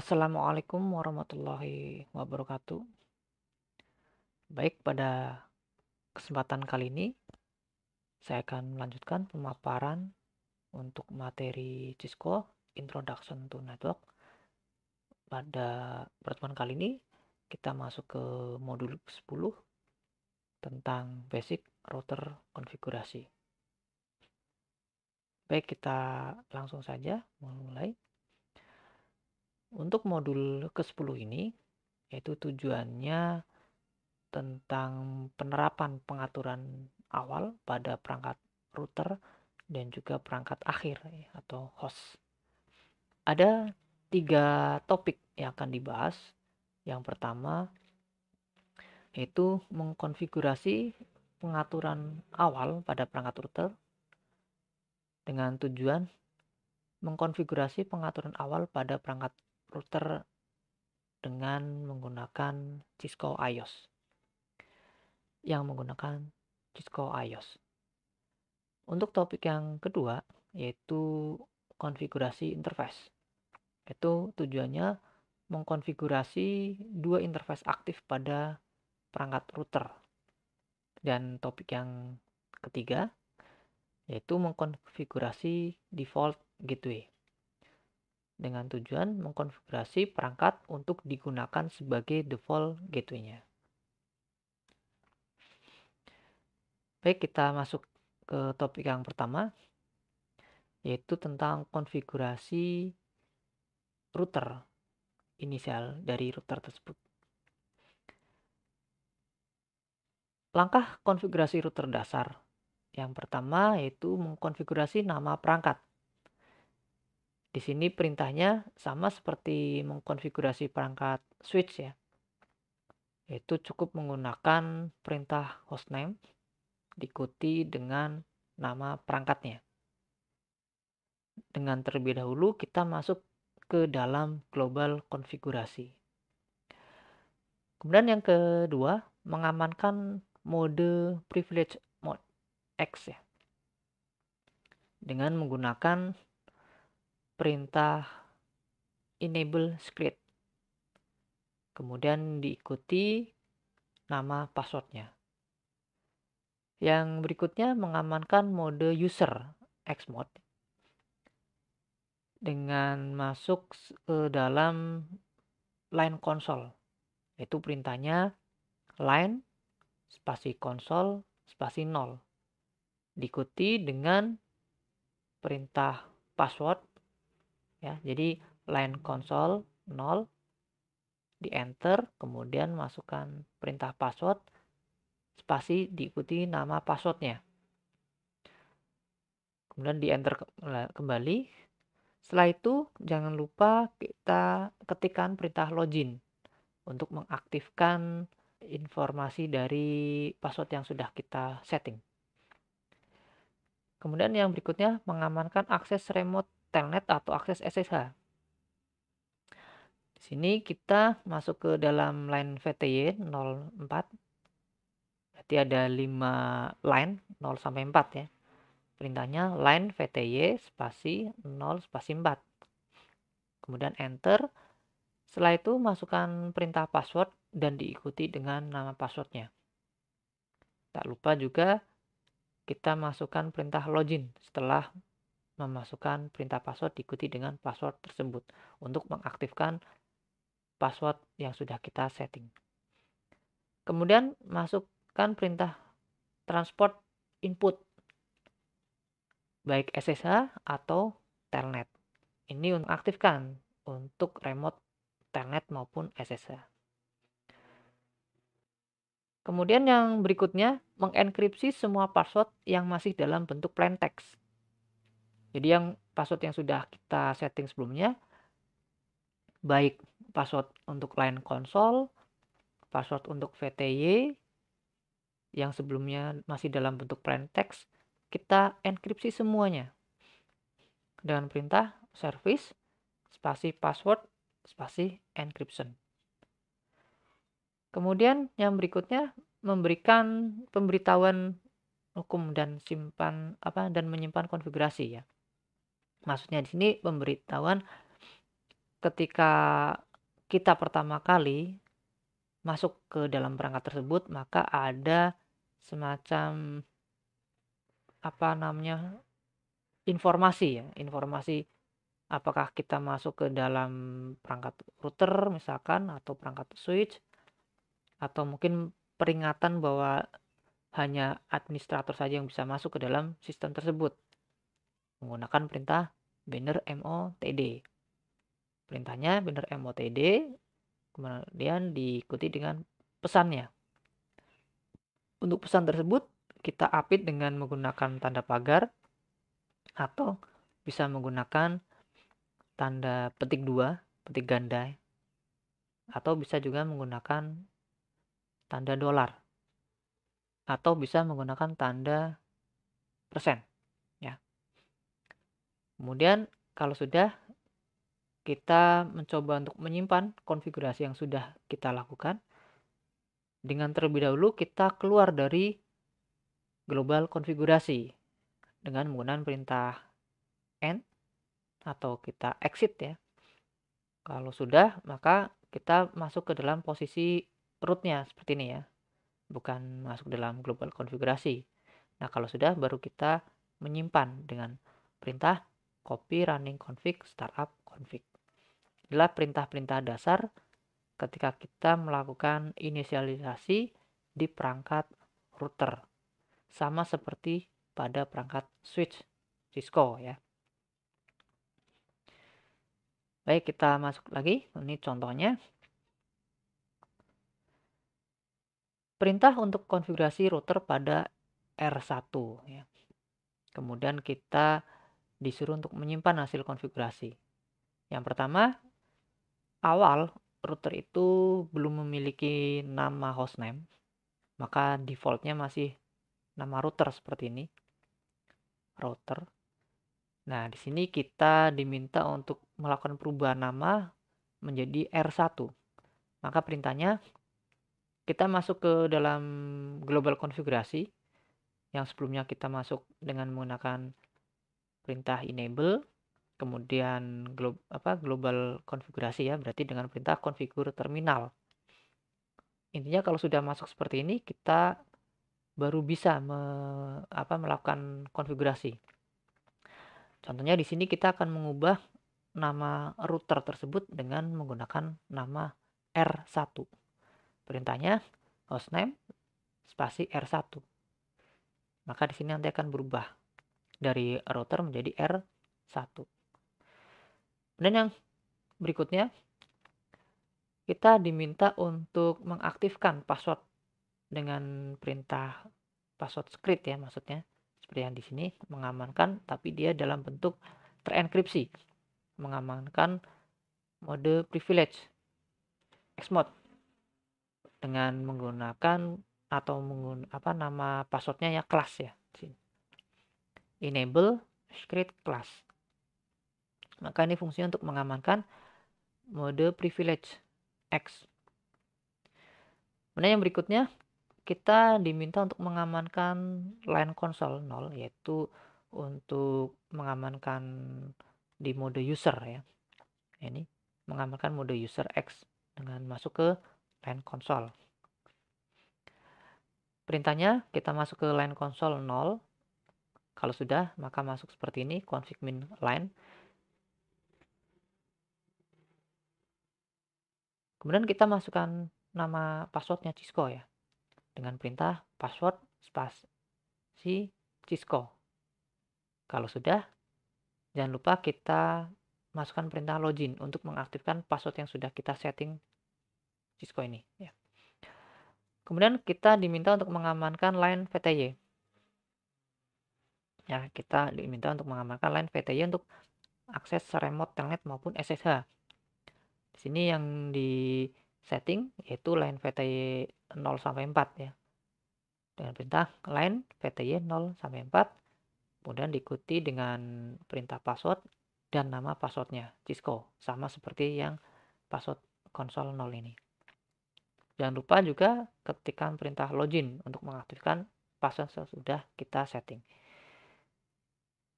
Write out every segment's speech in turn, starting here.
Assalamualaikum warahmatullahi wabarakatuh. Baik, pada kesempatan kali ini saya akan melanjutkan pemaparan untuk materi Cisco Introduction to Network. Pada pertemuan kali ini kita masuk ke modul 10 tentang basic router konfigurasi. Baik, kita langsung saja mulai. Untuk modul ke-10 ini, yaitu tujuannya tentang penerapan pengaturan awal pada perangkat router dan juga perangkat akhir atau host. Ada 3 topik yang akan dibahas. Yang pertama yaitu mengkonfigurasi pengaturan awal pada perangkat router dengan tujuan mengkonfigurasi pengaturan awal pada perangkat router dengan menggunakan Cisco iOS. Yang menggunakan Cisco iOS. Untuk topik yang kedua yaitu konfigurasi interface. Itu tujuannya mengkonfigurasi 2 interface aktif pada perangkat router. Dan topik yang ketiga yaitu mengkonfigurasi default gateway. Dengan tujuan mengkonfigurasi perangkat untuk digunakan sebagai default gateway-nya. Baik, kita masuk ke topik yang pertama, yaitu tentang konfigurasi router, inisial dari router tersebut. Langkah konfigurasi router dasar. Yang pertama yaitu mengkonfigurasi nama perangkat. Di sini perintahnya sama seperti mengkonfigurasi perangkat switch ya. Yaitu cukup menggunakan perintah hostname diikuti dengan nama perangkatnya. Dengan terlebih dahulu kita masuk ke dalam global konfigurasi. Kemudian yang kedua, mengamankan mode privilege mode X ya. Dengan menggunakan perintah enable script. Kemudian diikuti nama passwordnya. Yang berikutnya mengamankan mode user Xmode dengan masuk ke dalam line console. Yaitu perintahnya line spasi console spasi 0. Diikuti dengan perintah password ya. Jadi line console 0 di enter, kemudian masukkan perintah password spasi diikuti nama passwordnya. Kemudian di enter kembali. Setelah itu jangan lupa kita ketikkan perintah login untuk mengaktifkan informasi dari password yang sudah kita setting. Kemudian yang berikutnya mengamankan akses remote telnet atau akses SSH. Di sini kita masuk ke dalam line VTY 04. Berarti ada 5 line 0 sampai 4 ya. Perintahnya line VTY spasi 0 spasi 4. Kemudian enter. Setelah itu masukkan perintah password dan diikuti dengan nama passwordnya. Tak lupa juga kita masukkan perintah login setelah memasukkan perintah password diikuti dengan password tersebut untuk mengaktifkan password yang sudah kita setting. Kemudian masukkan perintah transport input baik SSH atau telnet. Ini untuk aktifkan untuk remote telnet maupun SSH. Kemudian yang berikutnya mengenkripsi semua password yang masih dalam bentuk plain text. Jadi yang password yang sudah kita setting sebelumnya, baik password untuk line console, password untuk VTY yang sebelumnya masih dalam bentuk plain text, kita enkripsi semuanya dengan perintah service spasi password spasi encryption. Kemudian yang berikutnya memberikan pemberitahuan hukum dan menyimpan konfigurasi ya. Maksudnya di sini pemberitahuan ketika kita pertama kali masuk ke dalam perangkat tersebut, maka ada semacam informasi ya, informasi apakah kita masuk ke dalam perangkat router misalkan atau perangkat switch, atau mungkin peringatan bahwa hanya administrator saja yang bisa masuk ke dalam sistem tersebut menggunakan perintah banner motd. Perintahnya banner motd, kemudian diikuti dengan pesannya. Untuk pesan tersebut kita apit dengan menggunakan tanda pagar atau bisa menggunakan tanda petik 2, petik ganda, atau bisa juga menggunakan tanda dolar, atau bisa menggunakan tanda persen ya. Kemudian kalau sudah, kita mencoba untuk menyimpan konfigurasi yang sudah kita lakukan. Dengan terlebih dahulu kita keluar dari global konfigurasi dengan menggunakan perintah end atau kita exit ya. Kalau sudah, maka kita masuk ke dalam posisi rootnya seperti ini ya, bukan masuk dalam global konfigurasi. Nah, kalau sudah, baru kita menyimpan dengan perintah copy running config startup config. Inilah perintah-perintah dasar ketika kita melakukan inisialisasi di perangkat router, sama seperti pada perangkat switch Cisco ya. Baik, kita masuk lagi. Ini contohnya. Perintah untuk konfigurasi router pada R1 ya. Kemudian kita disuruh untuk menyimpan hasil konfigurasi. Yang pertama, awal router itu belum memiliki nama hostname, maka defaultnya masih nama router seperti ini, router. Nah, di sini kita diminta untuk melakukan perubahan nama menjadi R1. Maka perintahnya kita masuk ke dalam global konfigurasi yang sebelumnya kita masuk dengan menggunakan perintah enable, kemudian global konfigurasi ya, berarti dengan perintah configure terminal. Intinya kalau sudah masuk seperti ini, kita baru bisa melakukan konfigurasi. Contohnya di sini kita akan mengubah nama router tersebut dengan menggunakan nama R1. Perintahnya hostname spasi R1. Maka di sini nanti akan berubah dari router menjadi R1. Dan yang berikutnya, kita diminta untuk mengaktifkan password dengan perintah password script ya, maksudnya seperti yang di sini, mengamankan tapi dia dalam bentuk terenkripsi, mengamankan mode privilege Xmode dengan menggunakan atau nama passwordnya ya class ya, enable script class. Maka ini fungsinya untuk mengamankan mode privilege X. Kemudian yang berikutnya, kita diminta untuk mengamankan line console 0, yaitu untuk mengamankan di mode user ya. Ini mengamankan mode user X dengan masuk ke line console. Perintahnya kita masuk ke line console 0. Kalau sudah, maka masuk seperti ini, config min line. Kemudian kita masukkan nama passwordnya Cisco ya, dengan perintah password spasi Cisco. Kalau sudah, jangan lupa kita masukkan perintah login untuk mengaktifkan password yang sudah kita setting Cisco ini ya. Kemudian kita diminta untuk mengamankan line VTY. Ya, kita diminta untuk mengamankan line VTY untuk akses remote telnet maupun SSH. Di sini yang di setting yaitu line VTY 0 sampai 4 ya. Dengan perintah line VTY 0 sampai 4, kemudian diikuti dengan perintah password dan nama passwordnya Cisco, sama seperti yang password konsol 0 ini. Jangan lupa juga ketikkan perintah login untuk mengaktifkan password yang sudah kita setting.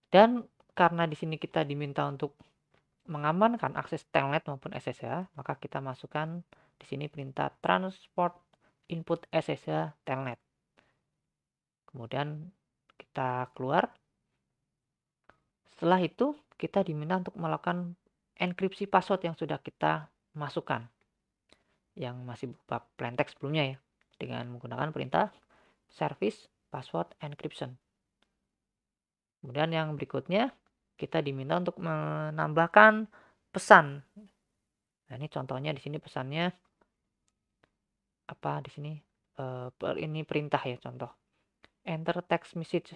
Dan karena di sini kita diminta untuk mengamankan akses telnet maupun SSH, maka kita masukkan di sini perintah transport input SSH telnet. Kemudian kita keluar. Setelah itu kita diminta untuk melakukan enkripsi password yang sudah kita masukkan, yang masih berupa plaintext sebelumnya ya, dengan menggunakan perintah service password encryption. Kemudian yang berikutnya kita diminta untuk menambahkan pesan. Nah, ini contohnya di sini pesannya apa di sini? Ini perintah ya, contoh. Enter text message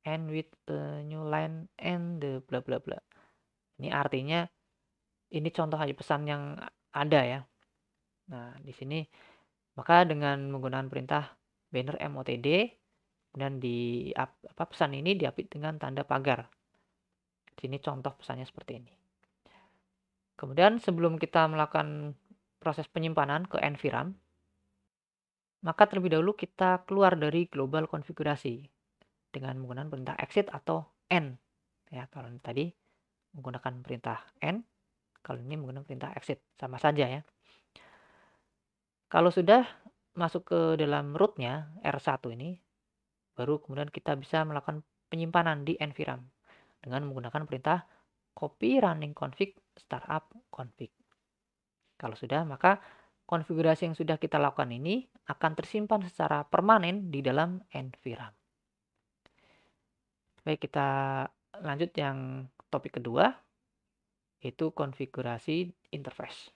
and with the new line and the bla bla bla. Ini artinya ini contoh aja pesan yang ada ya. Nah, di sini maka dengan menggunakan perintah banner motd dan di pesan ini diapit dengan tanda pagar. Di sini contoh pesannya seperti ini. Kemudian sebelum kita melakukan proses penyimpanan ke NVRAM, maka terlebih dahulu kita keluar dari global konfigurasi dengan menggunakan perintah exit atau N. Ya, kalau tadi menggunakan perintah N, kalau ini menggunakan perintah exit, sama saja ya. Kalau sudah masuk ke dalam rootnya R1 ini, baru kemudian kita bisa melakukan penyimpanan di NVRAM dengan menggunakan perintah copy running config startup config. Kalau sudah, maka konfigurasi yang sudah kita lakukan ini akan tersimpan secara permanen di dalam NVRAM. Baik, kita lanjut yang topik kedua, yaitu konfigurasi interface.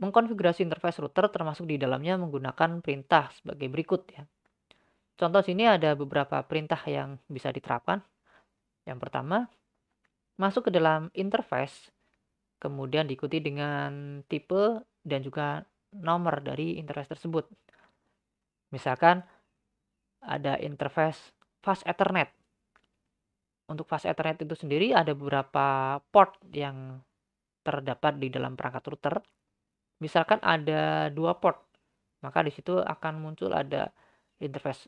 Mengkonfigurasi interface router termasuk di dalamnya menggunakan perintah sebagai berikut ya. Contoh sini ada beberapa perintah yang bisa diterapkan. Yang pertama, masuk ke dalam interface, kemudian diikuti dengan tipe dan juga nomor dari interface tersebut. Misalkan ada interface fast Ethernet. Untuk fast Ethernet itu sendiri ada beberapa port yang terdapat di dalam perangkat router. Misalkan ada 2 port, maka di situ akan muncul ada interface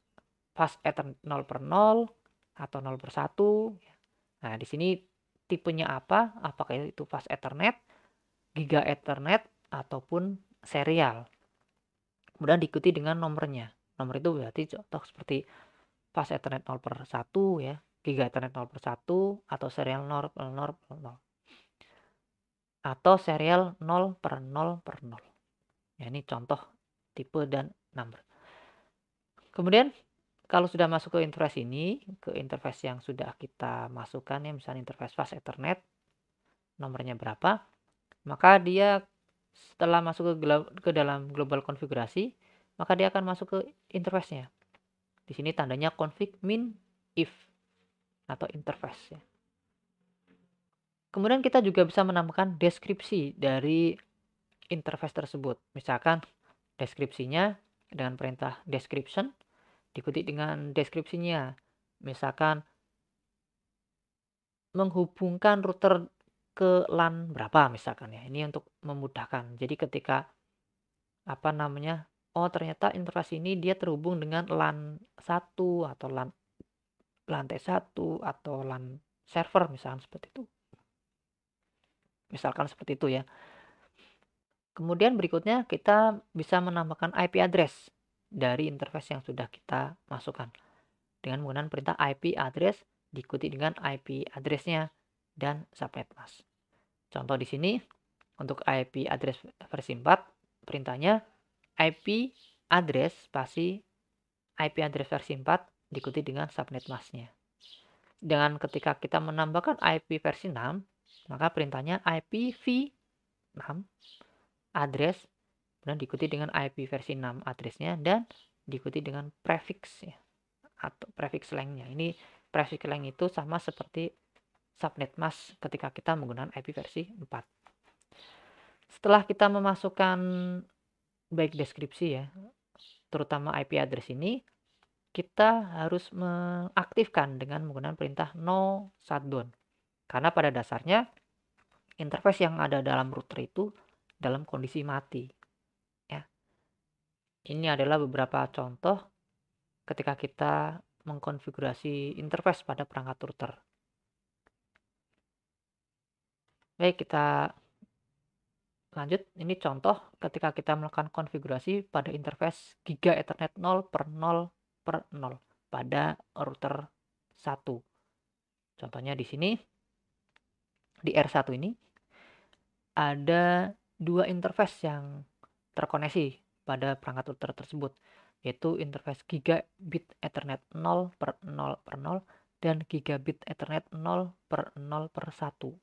fast Ethernet 0/0 atau 0/1. Nah, di sini tipenya apa? Apakah itu fast Ethernet, Giga Ethernet, ataupun serial. Kemudian diikuti dengan nomornya. Nomor itu berarti contoh seperti fast Ethernet 0/1 ya, Giga Ethernet 0/1 atau serial 0/0/0 atau serial 0/0/0. Ya, ini contoh tipe dan nomor. Kemudian kalau sudah masuk ke interface ini, ke interface yang sudah kita masukkan ya, misalnya interface fast Ethernet, nomornya berapa, maka dia setelah masuk ke dalam global konfigurasi, maka dia akan masuk ke interface-nya. Di sini tandanya config min if atau interface ya. Kemudian kita juga bisa menambahkan deskripsi dari interface tersebut. Misalkan deskripsinya dengan perintah description diikuti dengan deskripsinya. Misalkan menghubungkan router ke LAN berapa misalkan ya. Ini untuk memudahkan. Jadi ketika oh ternyata interface ini dia terhubung dengan LAN 1 atau LAN lantai 1 atau LAN server misalkan seperti itu. Misalkan seperti itu ya. Kemudian berikutnya kita bisa menambahkan IP address dari interface yang sudah kita masukkan dengan menggunakan perintah IP address diikuti dengan IP address-nya dan subnet mask. Contoh di sini untuk IP address versi 4 perintahnya IP address spasi IP address versi 4 diikuti dengan subnet mask-nya. Dengan ketika kita menambahkan IP versi 6, maka perintahnya IPv6 address dan diikuti dengan IP versi 6 address-nya dan diikuti dengan prefix ya, atau prefix length-nya. Ini prefix length itu sama seperti subnet mask ketika kita menggunakan IP versi 4. Setelah kita memasukkan baik deskripsi ya, terutama IP address ini, kita harus mengaktifkan dengan menggunakan perintah no shutdown. Karena pada dasarnya interface yang ada dalam router itu dalam kondisi mati. Ya. Ini adalah beberapa contoh ketika kita mengkonfigurasi interface pada perangkat router. Baik, kita lanjut. Ini contoh ketika kita melakukan konfigurasi pada interface Giga Ethernet 0/0/0 pada router 1. Contohnya di sini, di R1 ini ada dua interface yang terkoneksi pada perangkat router tersebut, yaitu interface Gigabit Ethernet 0/0/0 dan Gigabit Ethernet 0/0/1.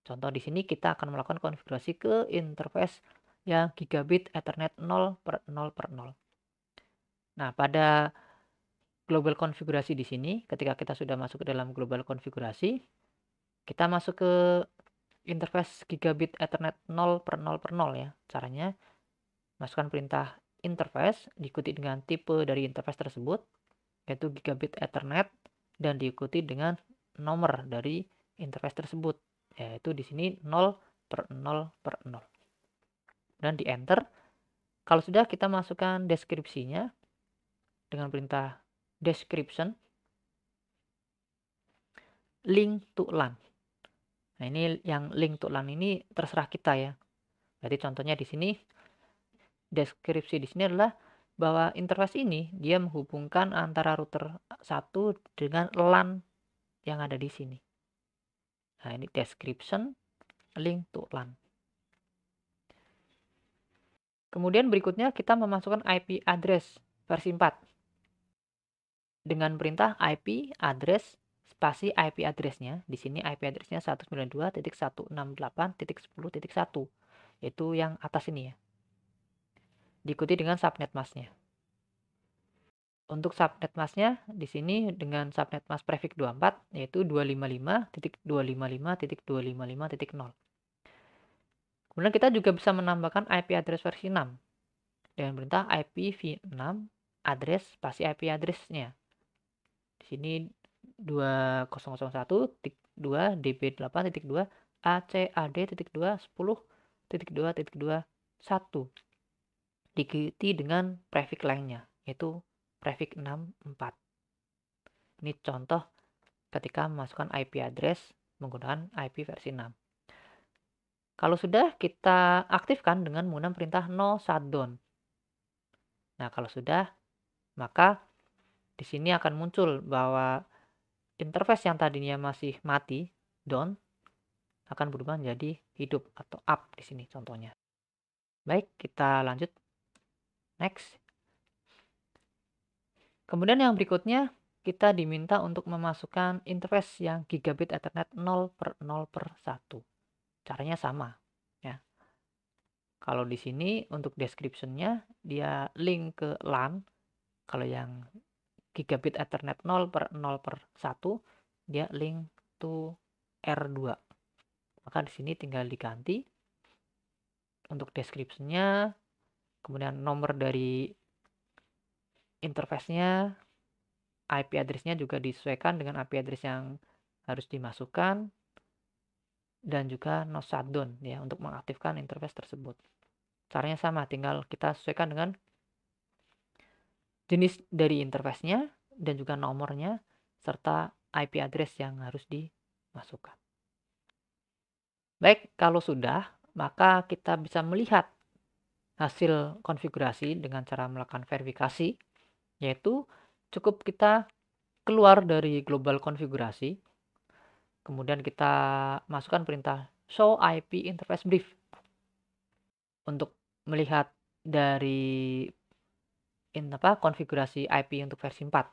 Contoh di sini kita akan melakukan konfigurasi ke interface yang Gigabit Ethernet 0/0/0. Nah, pada global konfigurasi di sini, ketika kita sudah masuk ke dalam global konfigurasi, kita masuk ke interface Gigabit Ethernet 0/0/0 ya. Caranya masukkan perintah interface diikuti dengan tipe dari interface tersebut, yaitu Gigabit Ethernet, dan diikuti dengan nomor dari interface tersebut, yaitu di sini 0/0/0. Dan di enter. Kalau sudah, kita masukkan deskripsinya dengan perintah description link to LAN. Nah, ini yang link to LAN ini terserah kita ya. Jadi contohnya di sini, deskripsi di sini adalah bahwa interface ini dia menghubungkan antara router 1 dengan LAN yang ada di sini. Nah, ini description link to LAN. Kemudian berikutnya kita memasukkan IP address versi 4 dengan perintah IP address spasi IP address-nya. Di sini IP address-nya 192.168.10.1, yaitu yang atas ini ya. Diikuti dengan subnet mask-nya. Untuk subnet mask-nya di sini dengan subnet mask prefix 24, yaitu 255.255.255.0. Kemudian kita juga bisa menambahkan IP address versi 6 dengan perintah IPv6 address spasi IP address-nya. Di sini 2001.2 db8.2 acad.2.10.2.21 diikuti dengan prefix lainnya, yaitu prefix 64. Ini contoh ketika memasukkan IP address menggunakan IP versi 6. Kalau sudah, kita aktifkan dengan menggunakan perintah no shutdown. Nah, kalau sudah, maka di sini akan muncul bahwa interface yang tadinya masih mati, down, akan berubah menjadi hidup atau up di sini contohnya. Baik, kita lanjut. Next. Kemudian yang berikutnya, kita diminta untuk memasukkan interface yang Gigabit Ethernet 0/0/1. Caranya sama ya. Kalau di sini untuk description-nya dia link ke LAN. Kalau yang Gigabit Ethernet 0/0/1 dia link to R2. Maka di sini tinggal diganti untuk description-nya, kemudian nomor dari interface-nya, IP address-nya juga disesuaikan dengan IP address yang harus dimasukkan, dan juga no shutdown ya untuk mengaktifkan interface tersebut. Caranya sama, tinggal kita sesuaikan dengan jenis dari interface-nya dan juga nomornya serta IP address yang harus dimasukkan. Baik, kalau sudah, maka kita bisa melihat hasil konfigurasi dengan cara melakukan verifikasi, yaitu cukup kita keluar dari global konfigurasi, kemudian kita masukkan perintah show IP interface brief untuk melihat dari konfigurasi IP untuk versi 4.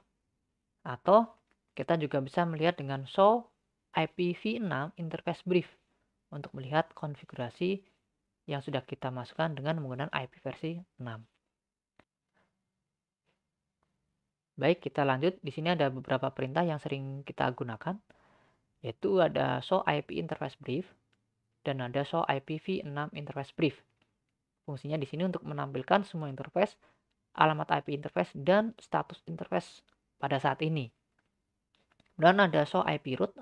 Atau kita juga bisa melihat dengan show IPv6 interface brief untuk melihat konfigurasi yang sudah kita masukkan dengan menggunakan IP versi 6. Baik, kita lanjut. Di sini ada beberapa perintah yang sering kita gunakan, yaitu ada show IP interface brief dan ada show IPv6 interface brief. Fungsinya di sini untuk menampilkan semua interface, alamat IP interface, dan status interface pada saat ini. Dan ada show IP root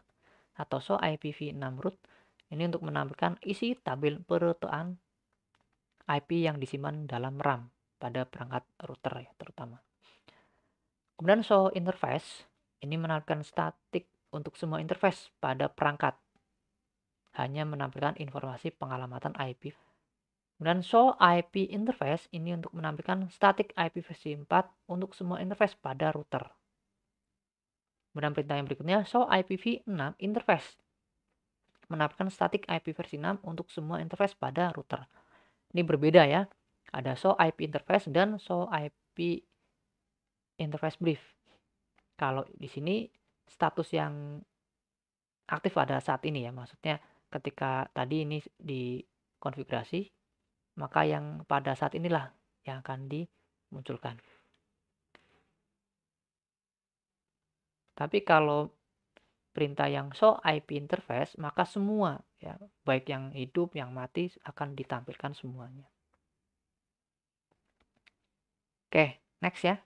atau show IPv6 root. Ini untuk menampilkan isi tabel perotoan IP yang disimpan dalam RAM pada perangkat router ya terutama. Kemudian show interface ini menampilkan statik untuk semua interface pada perangkat hanya menampilkan informasi pengalamatan IP. Kemudian show IP interface ini untuk menampilkan static IP versi 4 untuk semua interface pada router. Kemudian perintah yang berikutnya show IPv6 interface menampilkan static IP versi 6 untuk semua interface pada router. Ini berbeda ya. Ada show IP interface dan show IP interface brief. Kalau di sini status yang aktif pada saat ini ya, maksudnya ketika tadi ini dikonfigurasi, maka yang pada saat inilah yang akan dimunculkan. Tapi kalau perintah yang show IP interface, maka semua ya, baik yang hidup, yang mati akan ditampilkan semuanya. Oke, next ya.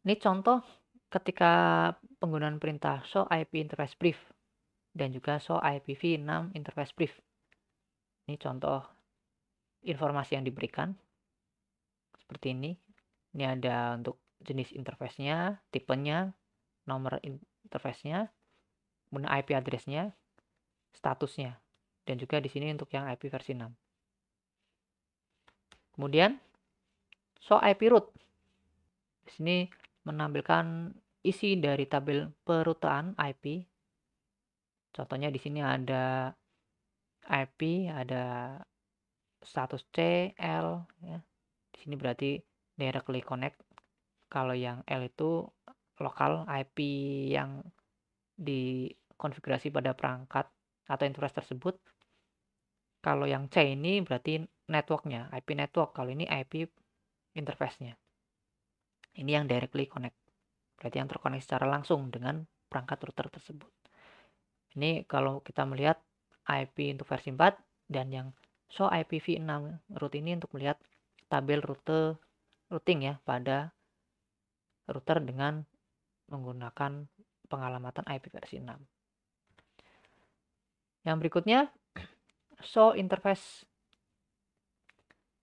Ini contoh ketika penggunaan perintah show IP interface brief dan juga show IPv6 interface brief. Ini contoh informasi yang diberikan seperti ini. Ini ada untuk jenis interface-nya, tipenya, nomor interface-nya, kemudian IP address-nya, statusnya, dan juga di sini untuk yang IP versi 6. Kemudian show IP root. Di sini menampilkan isi dari tabel perutaan IP. Contohnya di sini ada IP, ada status C, L ya. Di sini berarti directly connect. Kalau yang L itu lokal IP yang dikonfigurasi pada perangkat atau interface tersebut. Kalau yang C ini berarti networknya, IP network. Kalau ini IP interface-nya. Ini yang directly connect. Berarti yang terkoneksi secara langsung dengan perangkat router tersebut. Ini kalau kita melihat IP untuk versi 4 dan yang show IPv6 root ini untuk melihat tabel routing ya pada router dengan menggunakan pengalamatan IP versi 6. Yang berikutnya show interface.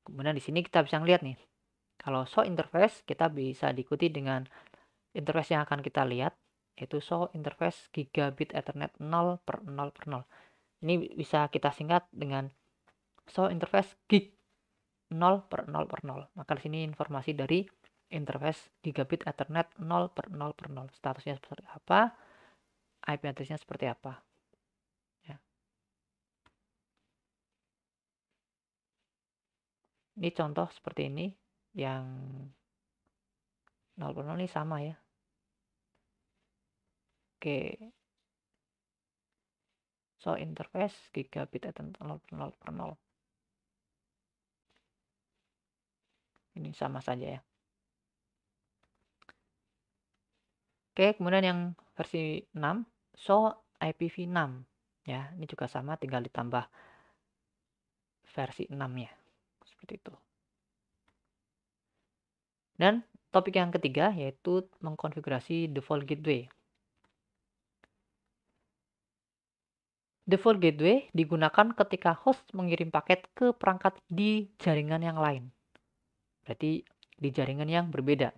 Kemudian di sini kita bisa lihat nih. Kalau show interface kita bisa diikuti dengan interface yang akan kita lihat, yaitu show interface gigabit Ethernet 0/0/0. Ini bisa kita singkat dengan show interface gig 0/0/0. Maka di sini informasi dari interface gigabit Ethernet 0/0/0. Statusnya seperti apa, IP address-nya seperti apa. Ya. Ini contoh seperti ini yang 0/0 ini sama ya. Oke. So interface gigabit Ethernet 0/0/0. Ini sama saja ya. Oke, kemudian yang versi 6 show IPv6 ya. Ini juga sama, tinggal ditambah versi 6-nya. Seperti itu. Dan topik yang ketiga yaitu mengkonfigurasi default gateway. Default gateway digunakan ketika host mengirim paket ke perangkat di jaringan yang lain. Berarti di jaringan yang berbeda.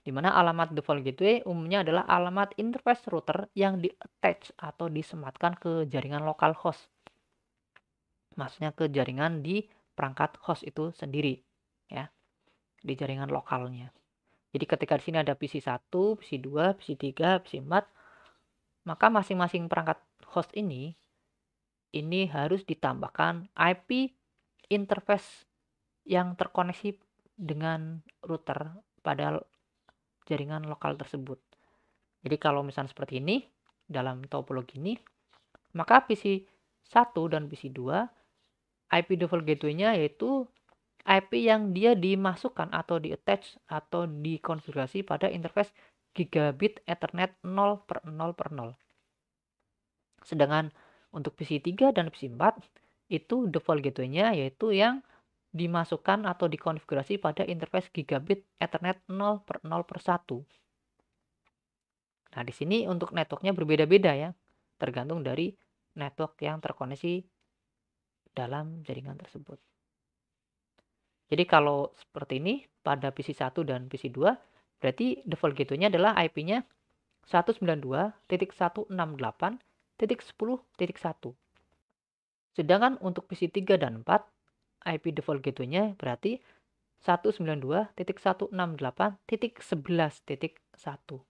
Di mana alamat default gateway umumnya adalah alamat interface router yang di-attach atau disematkan ke jaringan lokal host. Maksudnya ke jaringan di perangkat host itu sendiri, ya, di jaringan lokalnya. Jadi ketika di sini ada PC1, PC2, PC3, PC4, maka masing-masing perangkat host ini harus ditambahkan IP interface yang terkoneksi dengan router pada jaringan lokal tersebut. Jadi kalau misalnya seperti ini, dalam topologi ini, maka PC1 dan PC2, IP default gateway-nya yaitu IP yang dia dimasukkan atau di-attach atau dikonfigurasi pada interface gigabit Ethernet 0/0/0. Sedangkan untuk PC3 dan PC4, itu default gateway-nya yaitu yang dimasukkan atau dikonfigurasi pada interface gigabit Ethernet 0/0/1. Nah, di sini untuk networknya berbeda-beda ya, tergantung dari network yang terkoneksi dalam jaringan tersebut. Jadi kalau seperti ini pada PC1 dan PC2, berarti default gateway-nya adalah IP-nya 192.168 192.10.1. Sedangkan untuk PC3 dan 4, IP default gateway-nya berarti 192.168.11.1.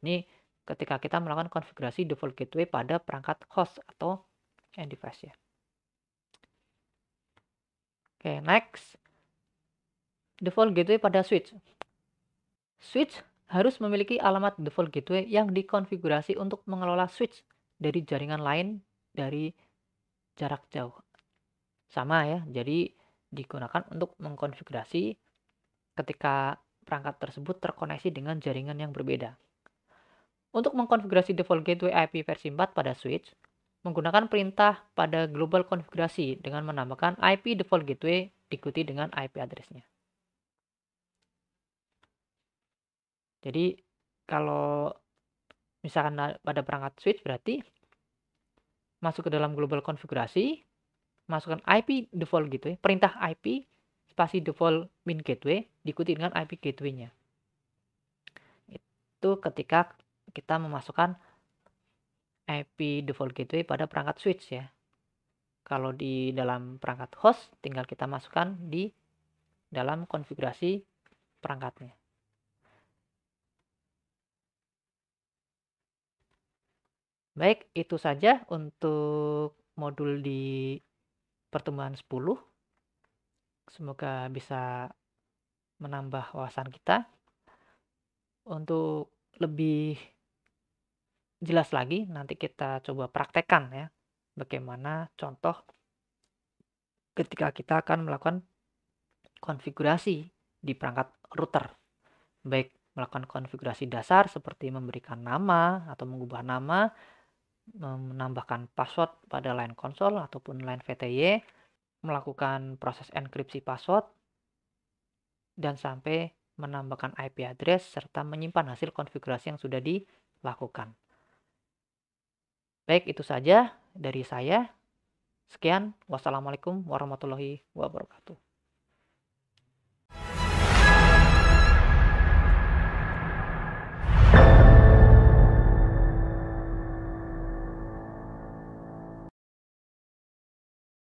Ini ketika kita melakukan konfigurasi default gateway pada perangkat host atau end device ya. Oke, next. Default gateway pada switch. Switch harus memiliki alamat default gateway yang dikonfigurasi untuk mengelola switch dari jaringan lain dari jarak jauh. Sama ya, jadi digunakan untuk mengkonfigurasi ketika perangkat tersebut terkoneksi dengan jaringan yang berbeda. Untuk mengkonfigurasi default gateway IP versi 4 pada switch, menggunakan perintah pada global konfigurasi dengan menambahkan IP default gateway diikuti dengan IP address-nya. Jadi kalau misalkan pada perangkat switch berarti masuk ke dalam global konfigurasi, masukkan IP default gateway, perintah IP spasi default min gateway diikuti dengan IP gateway-nya. Itu ketika kita memasukkan IP default gateway pada perangkat switch ya. Kalau di dalam perangkat host tinggal kita masukkan di dalam konfigurasi perangkatnya. Baik, itu saja untuk modul di pertemuan 10. Semoga bisa menambah wawasan kita. Untuk lebih jelas lagi, nanti kita coba praktekkan ya, bagaimana contoh ketika kita akan melakukan konfigurasi di perangkat router. Baik melakukan konfigurasi dasar seperti memberikan nama atau mengubah nama, menambahkan password pada line konsol ataupun line VTY, melakukan proses enkripsi password, dan sampai menambahkan IP address serta menyimpan hasil konfigurasi yang sudah dilakukan. Baik, itu saja dari saya. Sekian, wassalamualaikum warahmatullahi wabarakatuh.